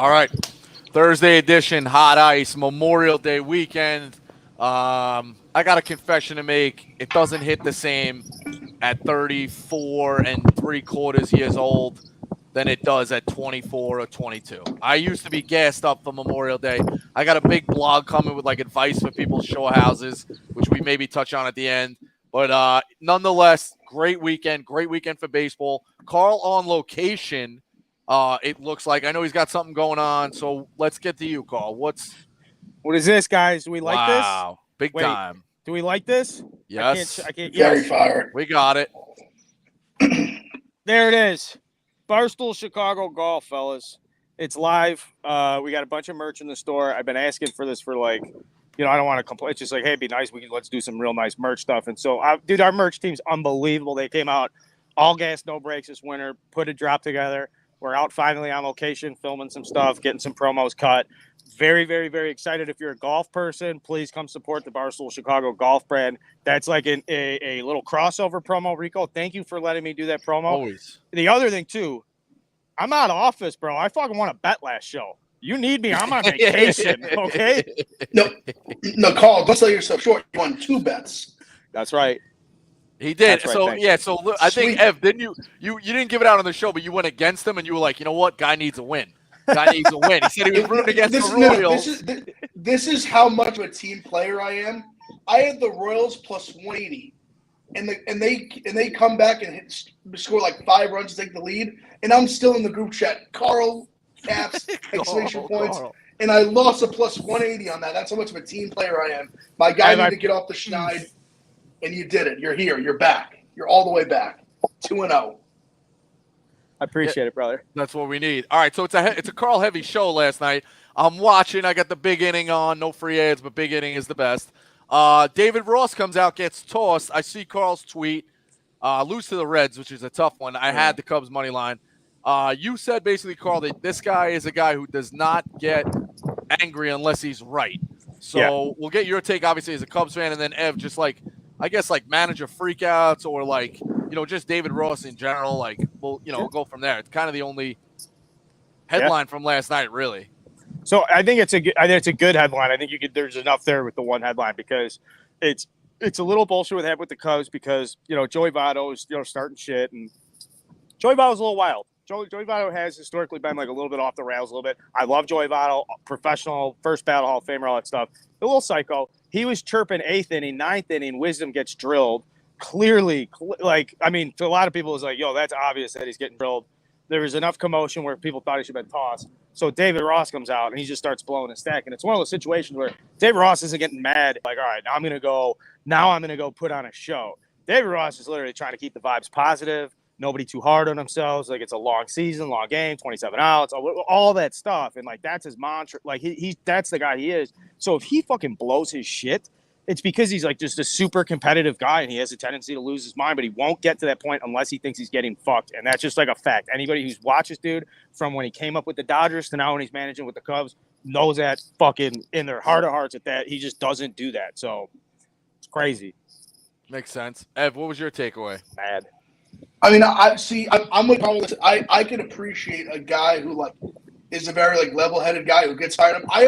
All right. Thursday edition, hot ice, Memorial Day weekend. I got a confession to make. It doesn't hit the same at 34 and 3/4 years old than it does at 24 or 22. I used to be gassed up for Memorial Day. I got a big blog coming with like advice for people's show houses, which we maybe touch on at the end. But nonetheless, great weekend for baseball. Carl on location. It looks like I know he's got something going on. So let's get to you, Carl. What is this, guys? Do we like this? Wow, big time. Do we like this? Yes. I can't. Very fire. We got it. There it is. Barstool Chicago Golf, fellas. It's live. We got a bunch of merch in the store. I've been asking for this for like, I don't want to complain. It's just like, hey, it'd be nice. Let's do some real nice merch stuff. And so, dude, our merch team's unbelievable. They came out all gas, no brakes this winter, put a drop together. We're out finally on location, filming some stuff, getting some promos cut. Very, very, very excited. If you're a golf person, please come support the Barstool Chicago Golf brand. That's like a little crossover promo, Rico. Thank you for letting me do that promo. Always. The other thing, too, I'm out of office, bro. I fucking want to bet last show. You need me. I'm on vacation, okay? No, Carl, don't sell yourself short. You won 2 bets. That's right. He did. Right, so thanks. yeah. So I think Sweet. Ev, didn't you didn't give it out on the show, but you went against him, and you were like, you know what, guy needs a win. Guy needs a win. He said he was rooting against the Royals. This is how much of a team player I am. I had the Royals plus 180, and they come back and score like 5 runs to take the lead, and I'm still in the group chat. Carl, caps, exclamation points. Carl. And I lost a plus 180 on that. That's how much of a team player I am. My guy needed to get off the schneid, and you did it. You're here. You're back. You're all the way back. 2-0. I appreciate it, brother. That's what we need. All right, so it's a Carl heavy show last night. I'm watching. I got the big inning on. No free ads, but big inning is the best. David Ross comes out, gets tossed. I see Carl's tweet. Lose to the Reds, which is a tough one. I had the Cubs money line. You said basically, Carl, that this guy is a guy who does not get angry unless he's right. So we'll get your take, obviously, as a Cubs fan, and then Ev, just like, I guess, like manager freakouts or like, just David Ross in general. Like, we'll go from there. It's kind of the only headline from last night, really. So I think it's a good headline. I think there's enough there with the one headline because it's a little bullshit with the Cubs because Joey Votto is starting shit, and Joey Votto's a little wild. Joey Votto has historically been like a little bit off the rails a little bit. I love Joey Votto, professional, first ballot Hall of Famer, all that stuff. A little psycho. He was chirping 8th inning, 9th inning. Wisdom gets drilled. Clearly, to a lot of people, it's like, yo, that's obvious that he's getting drilled. There was enough commotion where people thought he should have been tossed. So David Ross comes out and he just starts blowing his stack. And it's one of those situations where David Ross isn't getting mad. Like, all right, now I'm going to go put on a show. David Ross is literally trying to keep the vibes positive. Nobody too hard on themselves. Like, it's a long season, long game, 27 outs, all that stuff. And like, that's his mantra. Like that's the guy he is. So if he fucking blows his shit, it's because he's like just a super competitive guy and he has a tendency to lose his mind, but he won't get to that point unless he thinks he's getting fucked. And that's just like a fact. Anybody who's watched this dude from when he came up with the Dodgers to now when he's managing with the Cubs knows that fucking in their heart of hearts that he just doesn't do that. So it's crazy. Makes sense. Ev, what was your takeaway? Mad. I mean, I'm with Carl. I can appreciate a guy who like is a very like level-headed guy who gets fired up. I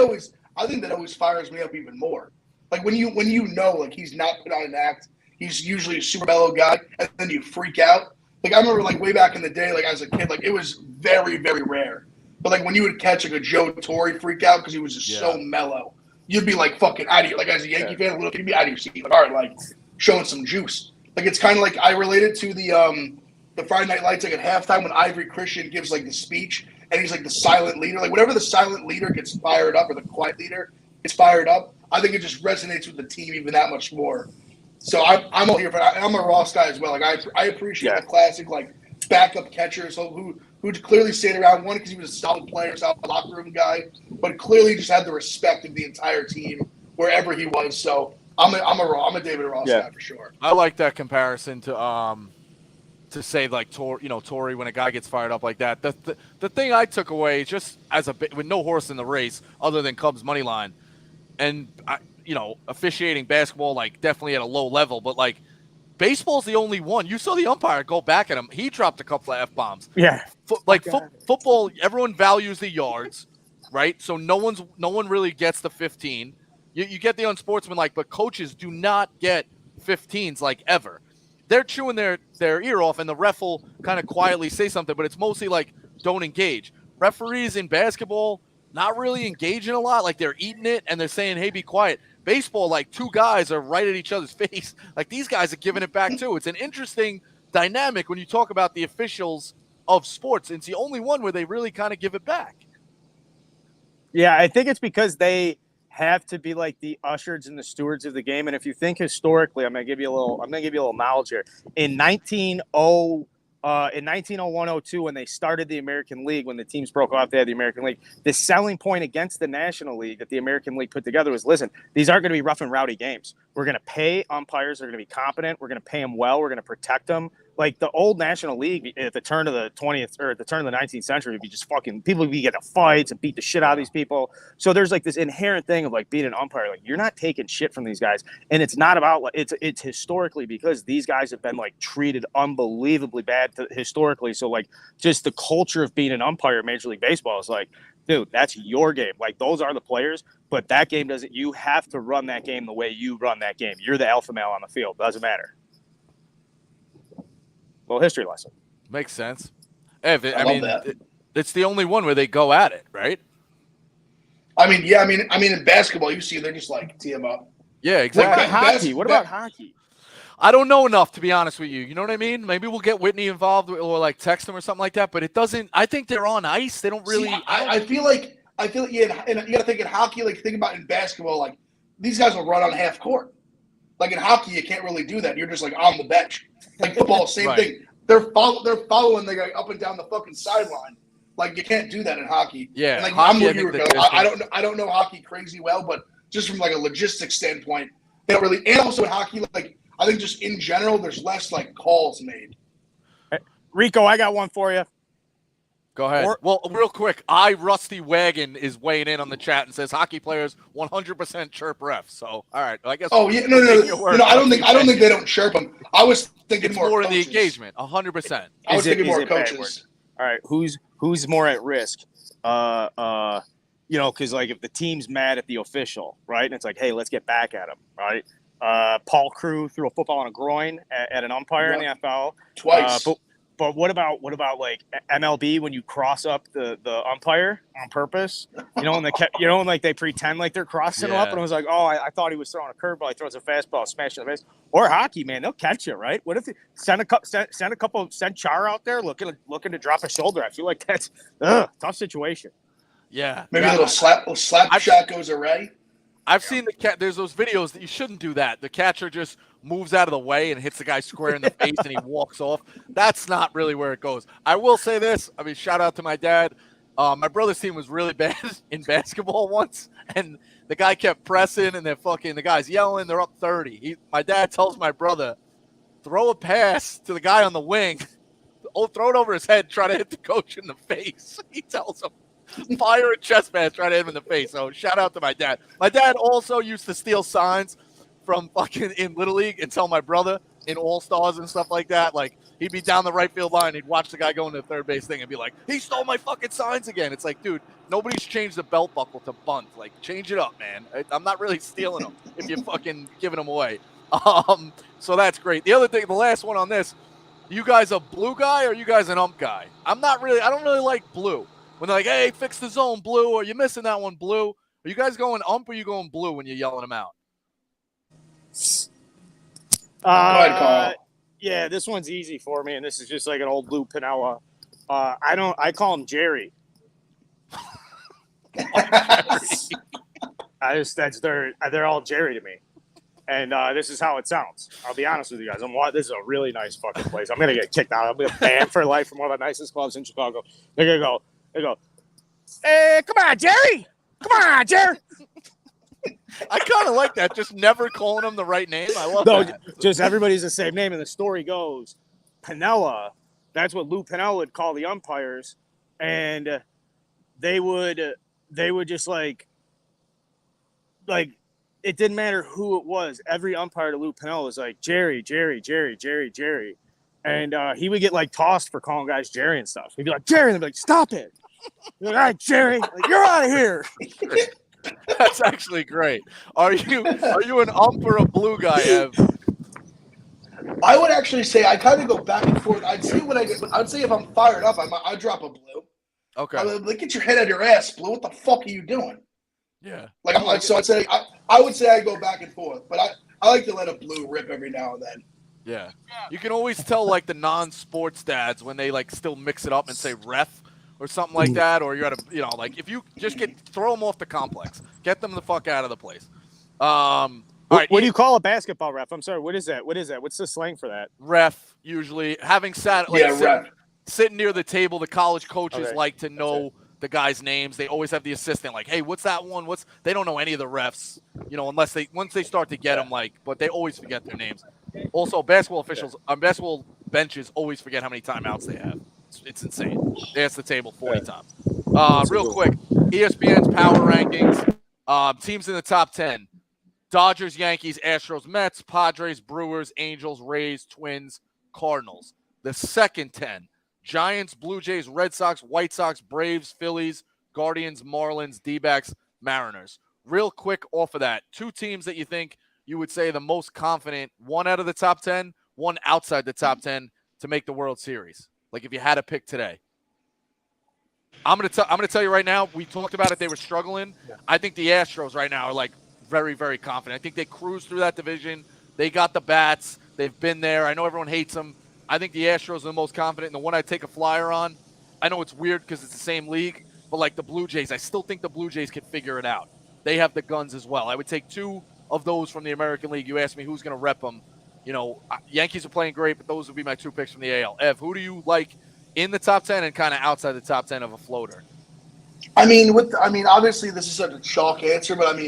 think that always fires me up even more. Like when you know like he's not put on an act, he's usually a super mellow guy, and then you freak out. Like I remember like way back in the day, like as a kid, like it was very, very rare. But like when you would catch like a Joe Torre freak out because he was just so mellow, you'd be like fucking out of here. Like as a Yankee fan, you'd be out of your seat. Like, all right, like showing some juice. Like it's kind of like I related to the Friday Night Lights like at halftime when Ivory Christian gives like the speech and he's like the silent leader. Like whenever the silent leader gets fired up or the quiet leader gets fired up, I think it just resonates with the team even that much more. So I'm all here for that. I'm a Ross guy as well. Like I appreciate the classic like backup catchers who clearly stayed around, one because he was a solid player, solid locker room guy, but clearly just had the respect of the entire team wherever he was. So I'm a David Ross guy for sure. I like that comparison to say like Torrey when a guy gets fired up like that. The thing I took away just with no horse in the race other than Cubs money line, and officiating basketball like definitely at a low level, but like baseball's the only one. You saw the umpire go back at him. He dropped a couple of F-bombs. Yeah. Football, everyone values the yards. right? So no one really gets the 15. You get the unsportsmanlike, but coaches do not get 15s like ever. They're chewing their ear off, and the ref will kind of quietly say something, but it's mostly like, don't engage. Referees in basketball not really engaging a lot. Like, they're eating it, and they're saying, hey, be quiet. Baseball, like, two guys are right at each other's face. Like, these guys are giving it back, too. It's an interesting dynamic when you talk about the officials of sports. It's the only one where they really kind of give it back. Yeah, I think it's because they have to be like the ushers and the stewards of the game. And if you think historically, I'm gonna give you a little knowledge here. In 1901-02, when they started the American League, when the teams broke off, they had the American League. The selling point against the National League that the American League put together was, listen, these aren't going to be rough and rowdy games. We're going to pay umpires. They're going to be competent. We're going to pay them well. We're going to protect them. Like the old National League at the turn of the 20th or at the turn of the 19th century would be just fucking, people would be getting fights and beat the shit out of these people. So there's like this inherent thing of like being an umpire, like you're not taking shit from these guys. And it's not about like, it's historically because these guys have been like treated unbelievably bad historically. So like just the culture of being an umpire in Major League Baseball is like, dude, that's your game. Like those are the players, but that game doesn't, you have to run that game the way you run that game. You're the alpha male on the field. Doesn't matter. Little history lesson. Makes sense. Ev, I mean, that. It's the only one where they go at it, right? I mean, yeah. I mean, in basketball, you see they're just like tee them up. Yeah, exactly. What about hockey? I don't know enough, to be honest with you. You know what I mean? Maybe we'll get Whitney involved or like text him or something like that. But it doesn't. I think they're on ice. They don't really. See, I feel like yeah. And you got to think in hockey, like think about in basketball, like these guys will run on half court. Like in hockey, you can't really do that. You're just like on the bench. Like football, same Right. thing. They're following the guy up and down the fucking sideline. Like you can't do that in hockey. Yeah, and like hockey, I'm with you, I think Rico. that I don't know hockey crazy well, but just from like a logistics standpoint, they don't really. And also in hockey, like I think just in general, there's less like calls made. Rico, I got one for you. Go ahead. Well, real quick, Rusty Wagon is weighing in on the chat and says hockey players 100% chirp refs. So, all right, I guess. Oh yeah, no. I don't think they don't chirp them. I was thinking it's more in coaches. the engagement, 100%. I was thinking more backwards? coaches. All right, who's more at risk? You know, because like if the team's mad at the official, right, and it's like, hey, let's get back at him, right? Paul Crew threw a football on a groin at an umpire in the NFL Twice. But what about like MLB when you cross up the umpire on purpose? You know, and like they pretend like they're crossing him up, and it was like, oh, I thought he was throwing a curveball. He throws a fastball, smash in the face. Or hockey, man, they'll catch you, right? What if you send Char out there looking to drop a shoulder? I feel like that's tough situation. Yeah, Maybe a little slap shot goes away. I've seen there's those videos that you shouldn't do that. The catcher just moves out of the way and hits the guy square in the face and he walks off. That's not really where it goes. I will say this. I mean, shout out to my dad. My brother's team was really bad in basketball once, and the guy kept pressing, and the guy's yelling. They're up 30. My dad tells my brother, throw a pass to the guy on the wing. Oh, throw it over his head, try to hit the coach in the face. He tells him. Fire a chest pass, try to hit him in the face. So shout out to my dad. My dad also used to steal signs from fucking in Little League and tell my brother in All-Stars and stuff like that. Like he'd be down the right field line, he'd watch the guy go into the third base thing and be like, he stole my fucking signs again. It's like, dude, nobody's changed the belt buckle to bunt. Like, change it up, man. I'm not really stealing them if you're fucking giving them away. So that's great. The other thing, the last one on this, you guys a blue guy or you guys an ump guy? I don't really like blue. When they're like, hey, fix the zone, blue, or you're missing that one, blue. Are you guys going ump or are you going blue when you're yelling them out? Go ahead, Carl. Yeah, this one's easy for me, and this is just like an old Lou Piniella. I call him Jerry. They're all Jerry to me. And this is how it sounds. I'll be honest with you guys. This is a really nice fucking place. I'm gonna get kicked out. I'll be banned for life from one of the nicest clubs in Chicago. They go, hey, come on, Jerry. Come on, Jerry. I kind of like that. Just never calling him the right name. I love that. Just everybody's the same name. And the story goes, Piniella, that's what Lou Piniella would call the umpires. And they would just like it didn't matter who it was. Every umpire to Lou Piniella was like, Jerry, Jerry, Jerry, Jerry, Jerry. And he would get like tossed for calling guys Jerry and stuff. He'd be like, Jerry, and they'd be like, stop it. You're like, all right, Jerry, like, you're out of here. That's actually great. Are you an ump or a blue guy, Ev? I would actually say I kind of go back and forth. I'd say I'd say if I'm fired up, I'd drop a blue. Okay. I mean, like, get your head out of your ass, blue. What the fuck are you doing? Yeah. So I'd say I would say I go back and forth, but I like to let a blue rip every now and then. Yeah. You can always tell like the non-sports dads when they like still mix it up and say ref or something like that, or you're at a, like if you just throw them off the complex, get them the fuck out of the place. All right. What do you call a basketball ref? I'm sorry. What is that? What's the slang for that? Ref, usually. Having sat like ref. sitting near the table, the college coaches Okay. like to know the guys' names. They always have the assistant like, hey, what's that one? They don't know any of the refs, unless once they start to get them, but they always forget their names. Also, basketball benches always forget how many timeouts they have. It's insane. They ask the table 40 times. Real quick, ESPN's power rankings, teams in the top 10. Dodgers, Yankees, Astros, Mets, Padres, Brewers, Angels, Rays, Twins, Cardinals. The second 10, Giants, Blue Jays, Red Sox, White Sox, Braves, Phillies, Guardians, Marlins, D-backs, Mariners. Real quick off of that, two teams that you think you would say the most confident, one out of the top 10, one outside the top 10 to make the World Series. Like if you had to pick today. I'm gonna tell you right now, we talked about it, they were struggling. I think the Astros right now are like very, very confident. I think they cruised through that division. They got the bats. They've been there. I know everyone hates them. I think the Astros are the most confident, and the one I take a flyer on, I know it's weird because it's the same league, but like the Blue Jays, I still think the Blue Jays can figure it out. They have the guns as well. I would take two of those from the American League. You asked me who's going to rep them. Yankees are playing great, but those would be my two picks from the AL. Ev, who do you like in the top 10 and kind of outside the top 10 of a floater? Obviously this is such a chalk answer, but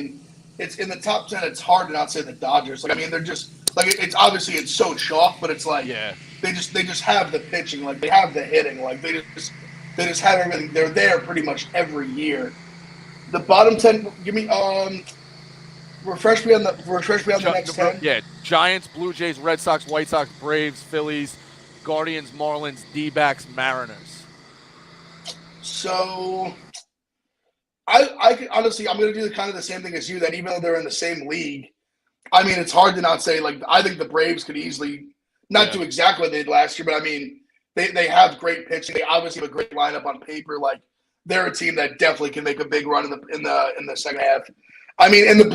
it's in the top 10. It's hard to not say the Dodgers. They're just it's obviously it's so chalk, but it's like they just have the pitching, like they have the hitting, like they just have everything. They're there pretty much every year. The bottom 10, give me refresh me on the next 10. Yeah, Giants, Blue Jays, Red Sox, White Sox, Braves, Phillies, Guardians, Marlins, D-backs, Mariners. So I could, honestly, I'm going to do kind of the same thing as you, that even though they're in the same league, it's hard to not say, I think the Braves could easily not do exactly what they did last year, but they have great pitching. They obviously have a great lineup on paper. They're a team that definitely can make a big run in the second half. And the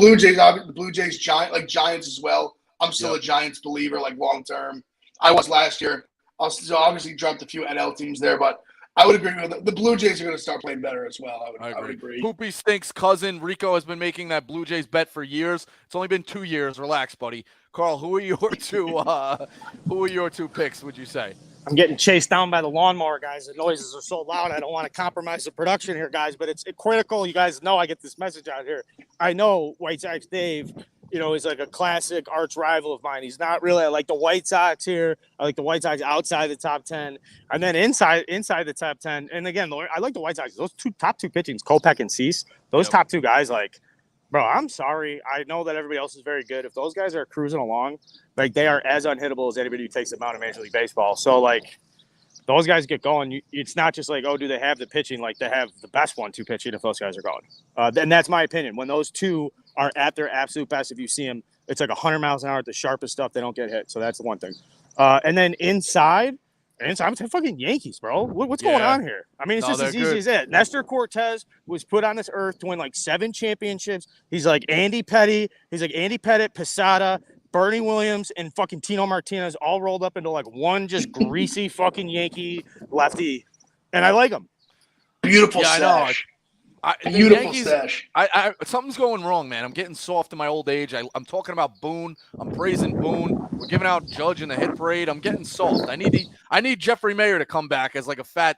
Blue Jays, Giants as well. I'm still a Giants believer, long term. I was last year. I obviously dropped a few NL teams there, but I would agree with the Blue Jays are going to start playing better as well. I would agree. Poopy Stinks' cousin Rico has been making that Blue Jays bet for years. It's only been 2 years. Relax, buddy. Carl, who are your two picks? Would you say? I'm getting chased down by the lawnmower, guys. The noises are so loud. I don't want to compromise the production here, guys, but it's critical. You guys know I get this message out here. I know White Sox Dave, is like a classic arch rival of mine. He's not really. I like the White Sox here. I like the White Sox outside the top 10, and then inside the top 10. And again, I like the White Sox. Those top two pitchings, Kopech and Cease. Those top two guys, bro, I'm sorry. I know that everybody else is very good. If those guys are cruising along, they are as unhittable as anybody who takes them out of Major League Baseball. So, those guys get going. It's not just do they have the pitching? They have the best 1-2 pitching if those guys are going. And that's my opinion. When those two are at their absolute best, if you see them, it's 100 miles an hour at the sharpest stuff. They don't get hit. So that's the one thing. And then inside, I'm saying fucking Yankees, bro. What's going on here? It's just as easy as that. Nestor Cortez was put on this earth to win 7 championships. He's like Andy Petty. He's like Andy Pettit, Posada, Bernie Williams, and fucking Tino Martinez all rolled up into one just greasy fucking Yankee lefty. And I like him. Beautiful stash. Beautiful stash. Something's going wrong, man. I'm getting soft in my old age. I'm talking about Boone. I'm praising Boone. We're giving out Judge in the hit parade. I'm getting soft. I need Jeffrey Mayer to come back as a fat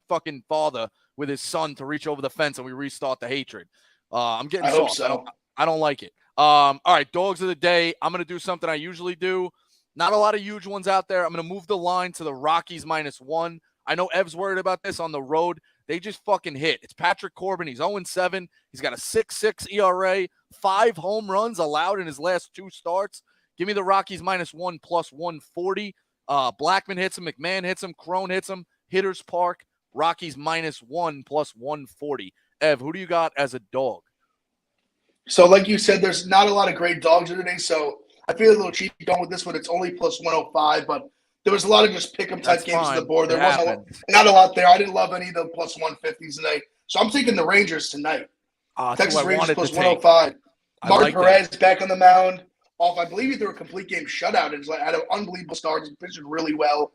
fucking father with his son to reach over the fence and we restart the hatred. I'm getting soft. Hope so. I don't like it. All right, dogs of the day. I'm going to do something I usually do. Not a lot of huge ones out there. I'm going to move the line to the Rockies -1. I know Ev's worried about this on the road. They just fucking hit. It's Patrick Corbin. He's 0-7. He's got a 6.6 ERA, 5 home runs allowed in his last 2 starts. Give me the Rockies -1 plus 140. Blackman hits him. McMahon hits him. Crone hits him. Hitters Park Rockies -1 plus 140. Ev, who do you got as a dog? So, like you said, there's not a lot of great dogs today, so I feel a little cheap going with this one. It's only plus 105, but there was a lot of just pick 'em type That's games on the fine. board. It There wasn't happens. not a lot there. I didn't love any of the plus 150s today. So I'm taking the Rangers tonight. That's Texas who I Rangers wanted plus to take. 105. I Martin like Perez that. back on the mound. Off, I believe he threw a complete game shutout. It's like had an unbelievable start. He pitched really well.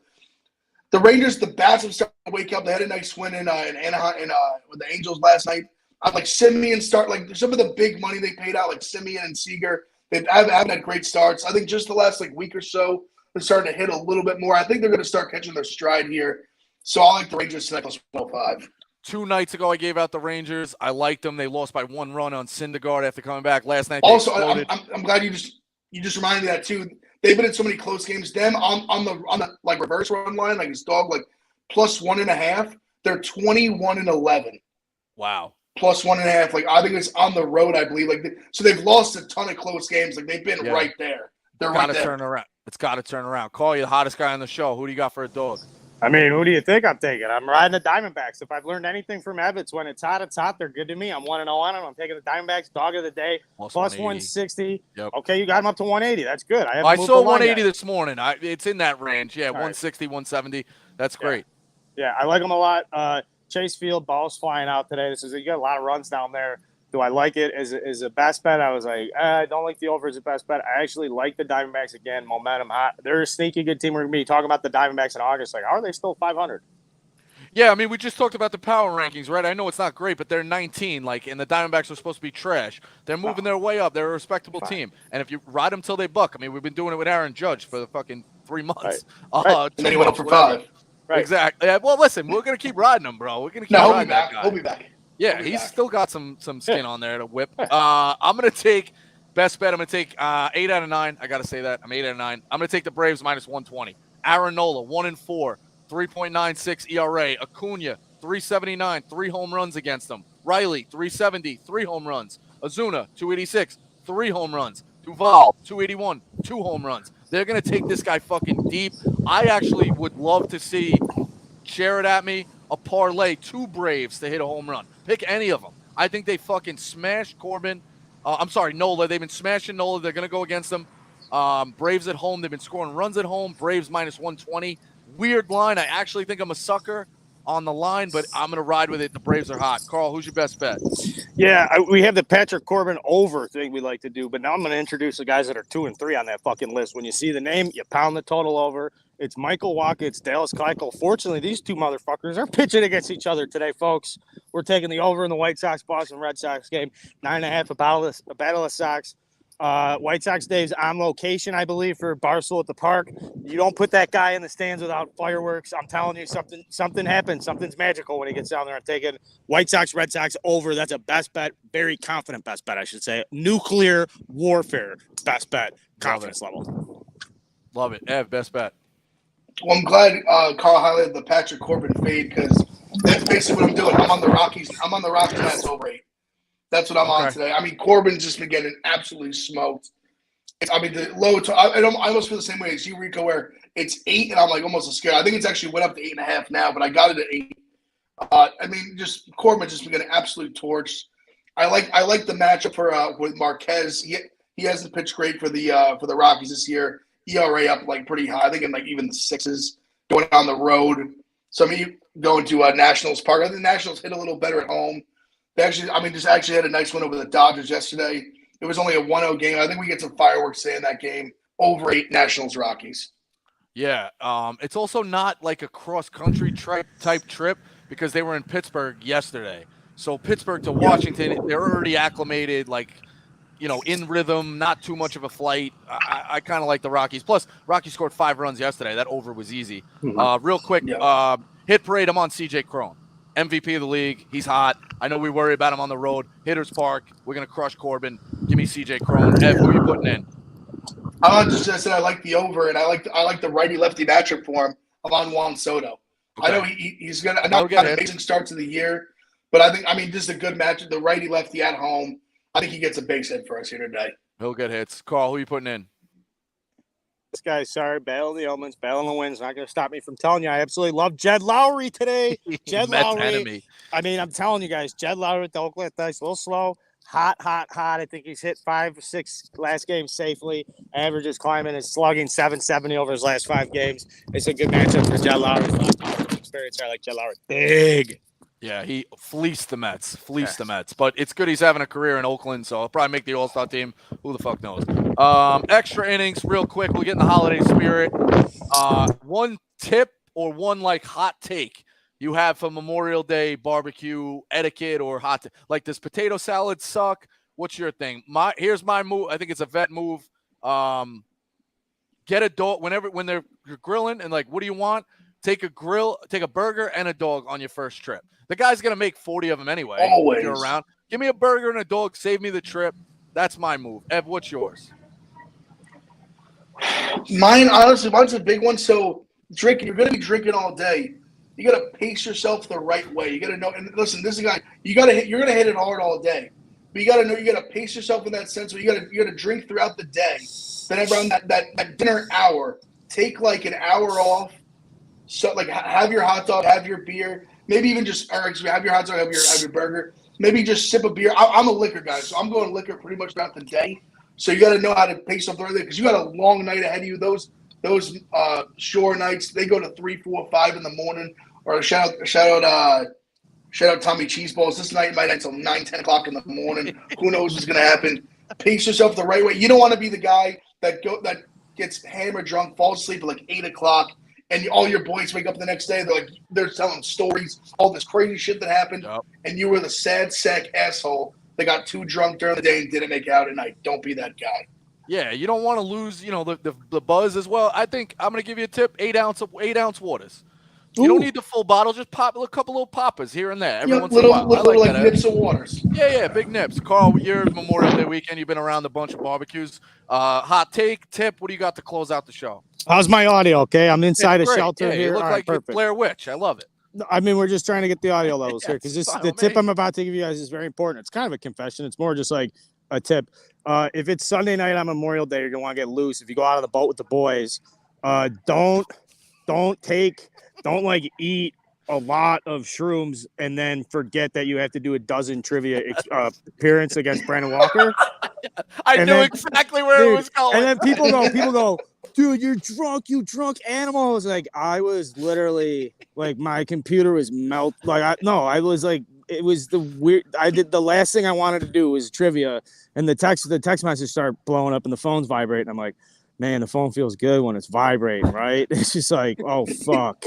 The Rangers, the bats have started to wake up. They had a nice win in Anaheim with the Angels last night. I like Simeon start like some of the big money they paid out, like Simeon and Seager. They haven't had great starts. I think just the last week or so, they're starting to hit a little bit more. I think they're going to start catching their stride here. So I like the Rangers tonight plus 105. 2 nights ago, I gave out the Rangers. I liked them. They lost by 1 run on Syndergaard after coming back last night. Also, I'm glad you just reminded me of that too. They've been in so many close games. Them on the reverse run line, like his dog, plus 1.5. They're 21-11. Wow. Plus 1.5. I think it's on the road, I believe. So they've lost a ton of close games. They've been right there. They're right there. Turn around. It's got to turn around. Carl, you're the hottest guy on the show. Who do you got for a dog? I mean, who do you think I'm taking? I'm riding the Diamondbacks. If I've learned anything from Evans, when it's hot, they're good to me. I'm 1-0 on them. I'm taking the Diamondbacks, dog of the day, plus 160. Yep. Okay, you got them up to 180. That's good. I saw 180 this morning. It's in that range. Yeah, 160, 170. That's great. Yeah, I like them a lot. Chase Field, balls flying out today. You got a lot of runs down there. Do I like it as a best bet? I was like, I don't like the over as a best bet. I actually like the Diamondbacks again. Momentum hot. They're a sneaky good team. We're going to be talking about the Diamondbacks in August. How are they still 500? Yeah, I mean, we just talked about the power rankings, right? I know it's not great, but they're 19, and the Diamondbacks are supposed to be trash. They're moving their way up. They're a respectable team. And if you ride them till they buck, I mean, we've been doing it with Aaron Judge for the fucking 3 months. And then he went up for 5. Right. Exactly. Yeah, well, listen, we're going to keep riding him, bro. We're going to keep riding that guy. He'll be back. Yeah, he's still got some skin on there to whip. I'm going to take best bet. I'm going to take 8 out of 9. I got to say that. I'm 8 out of 9. I'm going to take the Braves minus 120. Aaron Nola, 1-4, 3.96 ERA. Acuna, 379, 3 home runs against them. Riley, 370, 3 home runs. Ozuna, 286, 3 home runs. Duvall, 281, 2 home runs. They're going to take this guy fucking deep. I actually would love to see, share it at me, a parlay, 2 Braves to hit a home run. Pick any of them. I think they fucking smashed Nola. They've been smashing Nola. They're going to go against them. Braves at home. They've been scoring runs at home. Braves minus 120. Weird line. I actually think I'm a sucker on the line, but I'm going to ride with it. The Braves are hot. Carl, who's your best bet? Yeah, we have the Patrick Corbin over thing we like to do, but now I'm going to introduce the guys that are 2 and 3 on that fucking list. When you see the name, you pound the total over. It's Michael Wacha. It's Dallas Keuchel. Fortunately, these 2 motherfuckers are pitching against each other today, folks. We're taking the over in the White Sox-Boston Red Sox game. 9.5, a battle of Sox. White Sox Dave's on location, I believe, for Barstool at the Park. You don't put that guy in the stands without fireworks. I'm telling you, something happens. Something's magical when he gets down there. I'm taking White Sox, Red Sox over. That's a best bet. Very confident best bet, I should say. Nuclear warfare best bet. Confidence level. Love it. Ev, best bet. Well, I'm glad Carl highlighted the Patrick Corbin fade because that's basically what I'm doing. I'm on the Rockies. That's over 8. That's what I'm on today. I mean, Corbin's just been getting absolutely smoked. The low. I almost feel the same way as you, Rico, where it's 8, and I'm almost scared. I think it's actually went up to 8.5 now, but I got it at 8. Just Corbin's just been getting absolute torched. I like the matchup with Marquez. He hasn't pitched great for the Rockies this year. ERA up pretty high. I think in even the 6s going on the road. So going to Nationals Park. I think the Nationals hit a little better at home. They actually had a nice win over the Dodgers yesterday. It was only a 1-0 game. I think we get some fireworks in that game. Over 8 Nationals Rockies. Yeah, it's also not like a cross-country type trip because they were in Pittsburgh yesterday. So Pittsburgh to Washington, they're already acclimated, in rhythm, not too much of a flight. I kind of like the Rockies. Plus, Rockies scored 5 runs yesterday. That over was easy. Real quick, hit parade, I'm on C.J. Cron. MVP of the league. He's hot. I know we worry about him on the road. Hitters Park. We're going to crush Corbin. Give me C.J. Cron. Ev, who are you putting in? I said I like the over, and I like the righty-lefty matchup for him. I'm on Juan Soto. Okay. I know he's going to not an amazing start to the year, but I think just a good matchup. The righty-lefty at home. I think he gets a base hit for us here today. He'll get hits. Carl, who are you putting in? guys. Sorry, battle of the elements, battle of the winds. Not going to stop me from telling you. I absolutely love Jed Lowry today. Jed Mets Lowry. enemy. I mean, I'm telling you guys, Jed Lowry with the Oakland Athletics, a little slow. Hot. I think he's hit 5 or 6 last game safely. Average is climbing. Is slugging 770 over his last 5 games. It's a good matchup for Jed Lowry. Experience. I like Jed Lowry. Big. Yeah, he fleeced the Mets. The Mets. But it's good he's having a career in Oakland, so I'll probably make the All-Star team. Who the fuck knows? Extra innings, real quick. We'll get in the holiday spirit. One tip or one, like, hot take you have for Memorial Day barbecue etiquette or hot like, does potato salad suck? What's your thing? Here's my move. I think it's a vet move. Get a dog when they're grilling and, like, what do you want? Take a burger and a dog on your first trip. The guy's going to make 40 of them anyway. Always. If you're around. Give me a burger and a dog. Save me the trip. That's my move. Ev, what's yours? Mine's a big one. So drinking, you're going to be drinking all day. You got to pace yourself the right way. You got to know. And listen, this is a guy. You're going to hit it hard all day, but you got to know. You got to pace yourself in that sense. So you got to drink throughout the day. Then around that dinner hour, take like an hour off. So like have your hot dog, have your beer, maybe even just have your hot dog, have your burger. Maybe just sip a beer. I'm a liquor guy, so I'm going liquor pretty much throughout the day. So you got to know how to pace up there because you got a long night ahead of you. Those shore nights, they go to 3, 4, 5 in the morning. Or shout out Tommy Cheeseballs. This night might end until 9, 10 o'clock in the morning. Who knows what's going to happen? Pace yourself the right way. You don't want to be the guy that gets hammered drunk, falls asleep at like 8 o'clock. And all your boys wake up the next day. They're telling stories, all this crazy shit that happened, and you were the sad sack asshole that got too drunk during the day and didn't make it out at night. Don't be that guy. Yeah, you don't want to lose, the buzz as well. I think I'm gonna give you a tip: 8-ounce waters. You don't need the full bottle. Just pop a couple little poppers here and there every once in a while. Little like nips of waters. Yeah, big nips. Carl, your Memorial Day weekend, you've been around a bunch of barbecues. Hot take, tip. What do you got to close out the show? How's my audio? Okay, I'm inside a shelter here. You look like you're Blair Witch. I love it. I mean, we're just trying to get the audio levels here because the tip I'm about to give you guys is very important. It's kind of a confession. It's more just like a tip. If it's Sunday night on Memorial Day, you're gonna want to get loose. If you go out on the boat with the boys, don't like eat a lot of shrooms and then forget that you have to do a dozen trivia appearance against Brandon Walker. I knew exactly where it was going. And then people go, dude, you're drunk, you drunk animal. I was like, I was literally like, my computer was melt. I was like, it was the weird. The last thing I wanted to do was trivia, and the text messages start blowing up and the phone's vibrating. I'm like, man, the phone feels good when it's vibrating, right? It's just like, oh fuck.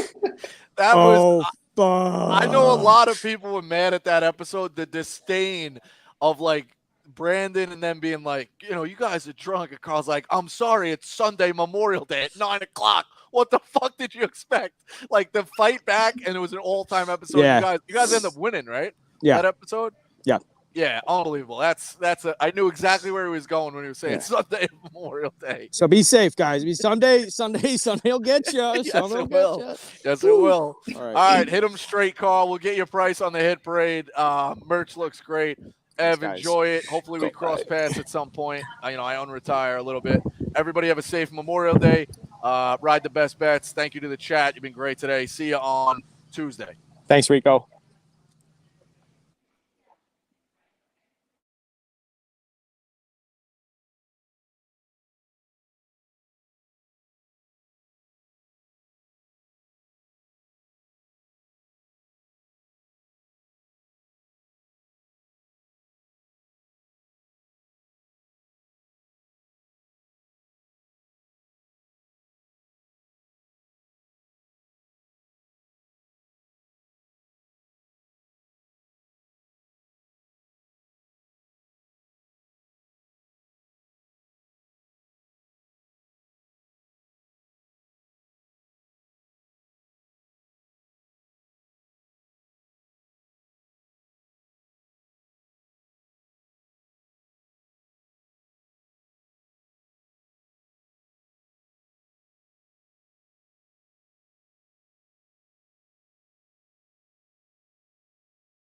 I know a lot of people were mad at that episode. The disdain of like Brandon and them being like, you guys are drunk. And Carl's like, I'm sorry, it's Sunday Memorial Day at 9 o'clock. What the fuck did you expect? Like the fight back, and it was an all-time episode. Yeah. You guys end up winning, right? Yeah. That episode. Yeah. Yeah, unbelievable. I knew exactly where he was going when he was saying Sunday Memorial Day. So be safe, guys. Be Sunday will get you. Yes, it will. Yes, it will. All right, hit them straight, Carl. We'll get your price on the hit parade. Merch looks great. Ev, enjoy it. Hopefully we cross paths at some point. I unretire a little bit. Everybody have a safe Memorial Day. Ride the best bets. Thank you to the chat. You've been great today. See you on Tuesday. Thanks, Rico.